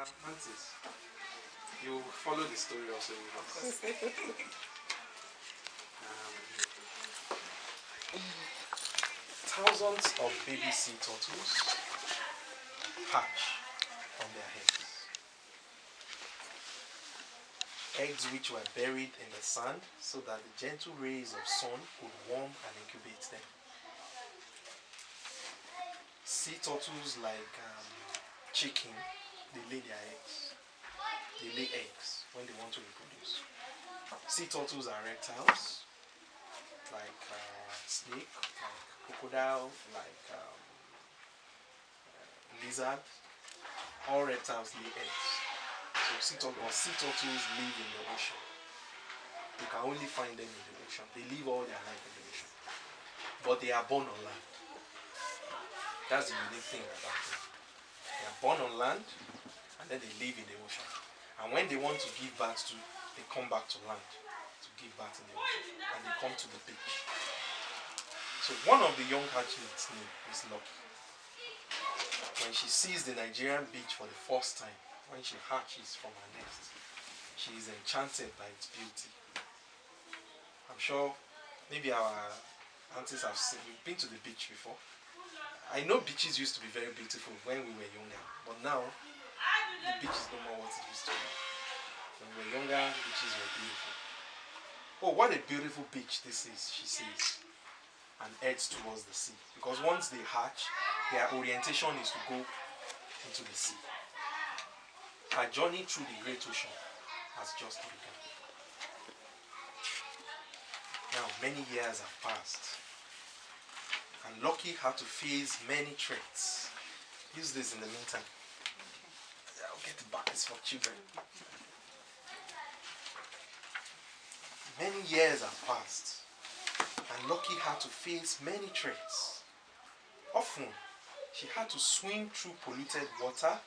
Mantis, you follow the story also with us. Thousands of baby sea turtles hatch from their eggs. Eggs which were buried in the sand so that the gentle rays of sun could warm and incubate them. Sea turtles, like chicken, they lay their eggs. They lay eggs when they want to reproduce. Sea turtles are reptiles, like snake, like crocodile, like lizard. All reptiles lay eggs. So sea turtles live in the ocean. You can only find them in the ocean. They live all their life in the ocean. But they are born on land. That's the unique thing about them. They are born on land and then they live in the ocean. And when they want to give birth to, they come back to land to give birth in the ocean. And they come to the beach. So one of the young hatchlings' name is Lucky. When she sees the Nigerian beach for the first time, when she hatches from her nest, she is enchanted by its beauty. I'm sure maybe our aunties have been to the beach before. I know beaches used to be very beautiful when we were younger, but now the beach is no more what it used to be. When we were younger, beaches were beautiful. Oh, what a beautiful beach this is, she says, and heads towards the sea. Because once they hatch, their orientation is to go into the sea. Her journey through the great ocean has just begun. Now, many years have passed, and Lucky had to face many threats. Use this in the meantime. I'll get bags for children. Many years have passed, and Lucky had to face many threats. Often, she had to swim through polluted water.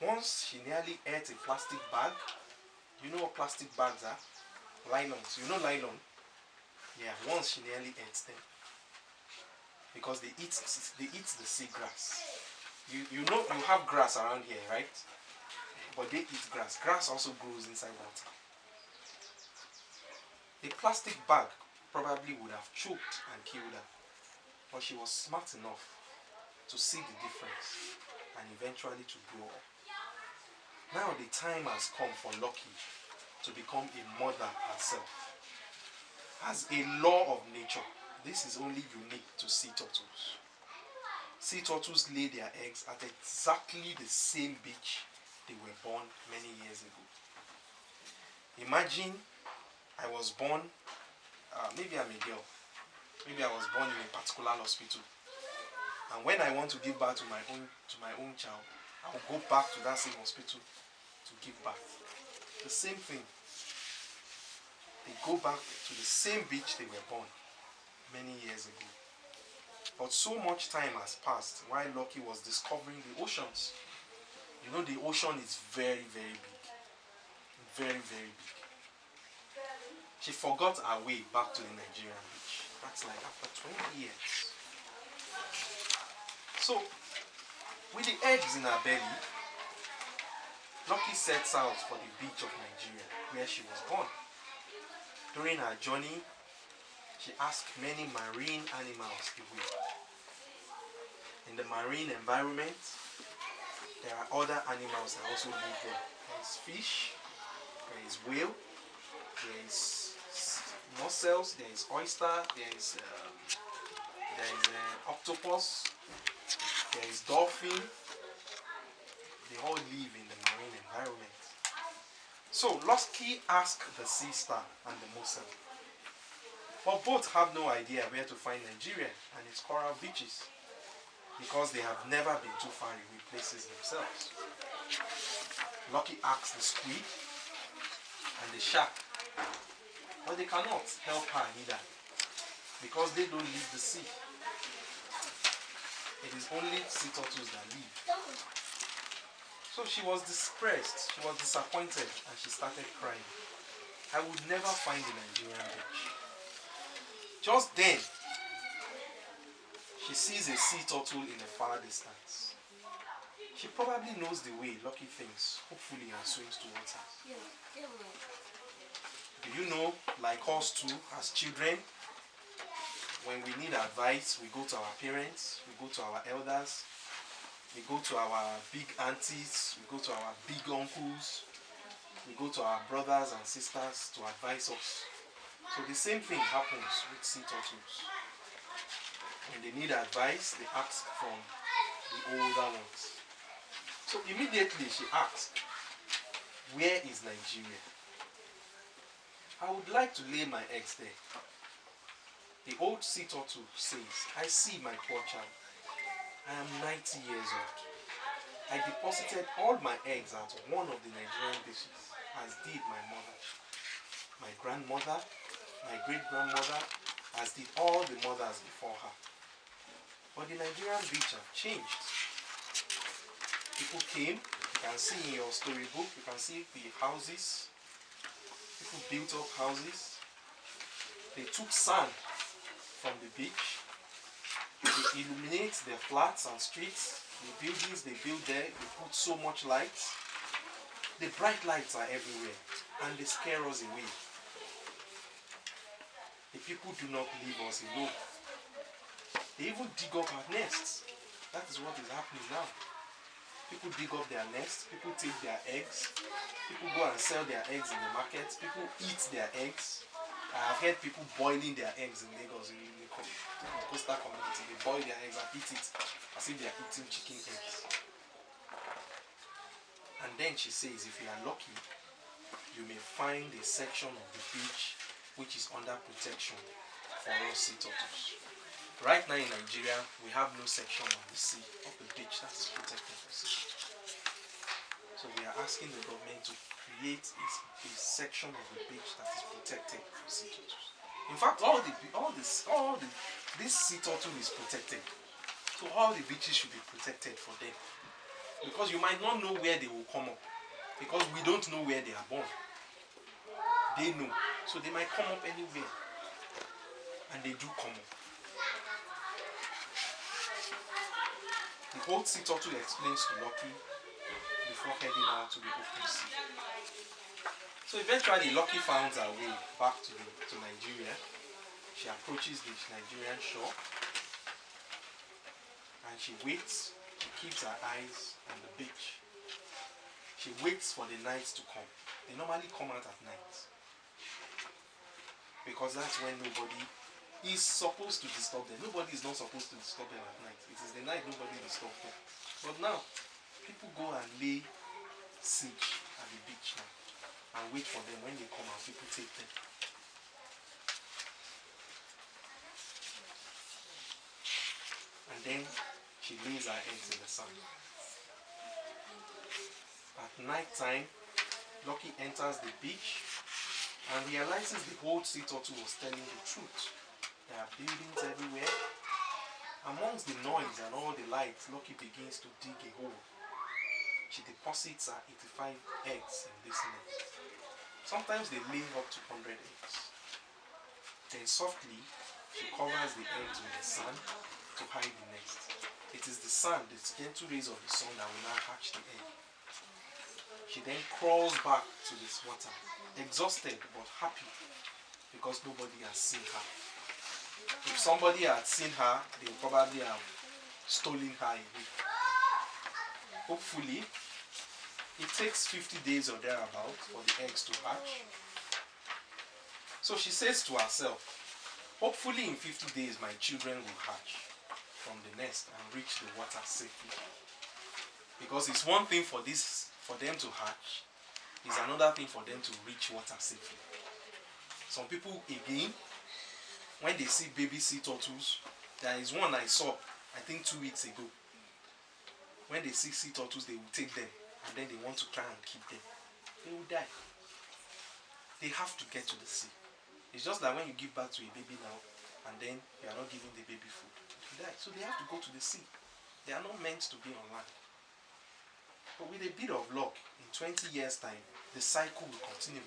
Once, she nearly ate a plastic bag. You know what plastic bags are? Nylons. You know nylon? Yeah, once she nearly ate them. Because they eat the sea grass. You know you have grass around here, right? But they eat grass. Grass also grows inside water. A plastic bag probably would have choked and killed her. But she was smart enough to see the difference and eventually to grow up. Now the time has come for Lucky to become a mother herself. As a law of nature, this is only unique to sea turtles. Sea turtles lay their eggs at exactly the same beach they were born many years ago. Imagine I was born, maybe I'm a girl, maybe I was born in a particular hospital. And when I want to give birth to my own child, I will go back to that same hospital to give birth. The same thing. They go back to the same beach they were born many years ago. But so much time has passed while Lucky was discovering the oceans. You know, the ocean is very, very big. Very, very big. She forgot her way back to the Nigerian beach. That's like after 20 years. So, with the eggs in her belly, Lucky sets out for the beach of Nigeria, where she was born. During her journey, she asked many marine animals the way. In the marine environment, there are other animals that also live there. There is fish, there is whale, there is mussels, there is oyster, there is octopus, there is dolphin. They all live in the marine environment. So Lucky asked the sea star and the mussel. But both have no idea where to find Nigeria and its coral beaches, because they have never been too far away places themselves. Lucky asked the squid and the shark, but they cannot help her either, because they don't leave the sea. It is only sea turtles that leave. So she was depressed, she was disappointed, and she started crying. I would never find the Nigerian beach. Just then, she sees a sea turtle in the far distance. She probably knows the way Lucky thinks, hopefully, and swims towards her. Do you know, like us too, as children, when we need advice, we go to our parents, we go to our elders, we go to our big aunties, we go to our big uncles, we go to our brothers and sisters to advise us. So the same thing happens with sea turtles. When they need advice, they ask from the older ones. So immediately she asked, where is Nigeria? I would like to lay my eggs there. The old sea turtle says, I see, my poor child. I am 90 years old. I deposited all my eggs at one of the Nigerian beaches, as did my mother, my grandmother, my great-grandmother, as did all the mothers before her. But the Nigerian beach have changed. People came, you can see in your storybook, you can see the houses. People built up houses. They took sand from the beach. They illuminate their flats and streets. The buildings they build there, they put so much light. The bright lights are everywhere and they scare us away. The people do not leave us alone. They even dig up our nests. That is what is happening now. People dig up their nests, people take their eggs, people go and sell their eggs in the market, people eat their eggs. I have heard people boiling their eggs in Lagos, in the coastal community. They boil their eggs and eat it as if they are eating chicken eggs. And then she says, if you are lucky, you may find a section of the beach which is under protection for us sea turtles. Right now in Nigeria, we have no section of the sea, of the beach that is protected for sea turtles. So we are asking the government to create a section of the beach that is protected for sea turtles. In fact, this sea turtle is protected. So all the beaches should be protected for them. Because you might not know where they will come up. Because we don't know where they are born. They know. So they might come up anywhere. And they do come up. The old sea turtle explains to Lucky before heading out to the open sea. So eventually Lucky finds her way back to Nigeria. She approaches the Nigerian shore and she waits. She keeps her eyes on the beach. She waits for the night to come. They normally come out at night because that's when nobody is supposed to disturb them. Nobody is not supposed to disturb them at night. It is the night nobody disturbs them. But now, people go and lay siege at the beach now and wait for them. When they come out, people take them. And then she lays her eggs in the sand. At night time, Lucky enters the beach and realizes the old sea turtle was telling the truth. There are buildings everywhere. Amongst the noise and all the lights, Lucky begins to dig a hole. She deposits her 85 eggs in this nest. Sometimes they lay up to 100 eggs. Then softly, she covers the eggs with the sand to hide the nest. It is the sand, the gentle rays of the sun that will now hatch the egg. She then crawls back to this water, exhausted but happy because nobody has seen her. If somebody had seen her, they would probably have stolen her away. Hopefully, it takes 50 days or thereabout for the eggs to hatch. So she says to herself, hopefully in 50 days my children will hatch from the nest and reach the water safely. Because it's one thing for them to hatch, it's another thing for them to reach water safely. Some people, again, when they see baby sea turtles, there is one I saw, I think 2 weeks ago. When they see sea turtles, they will take them and then they want to try and keep them. They will die. They have to get to the sea. It's just like when you give birth to a baby now and then you are not giving the baby food, it will die. So they have to go to the sea. They are not meant to be on land. But with a bit of luck, in 20 years' time, the cycle will continue.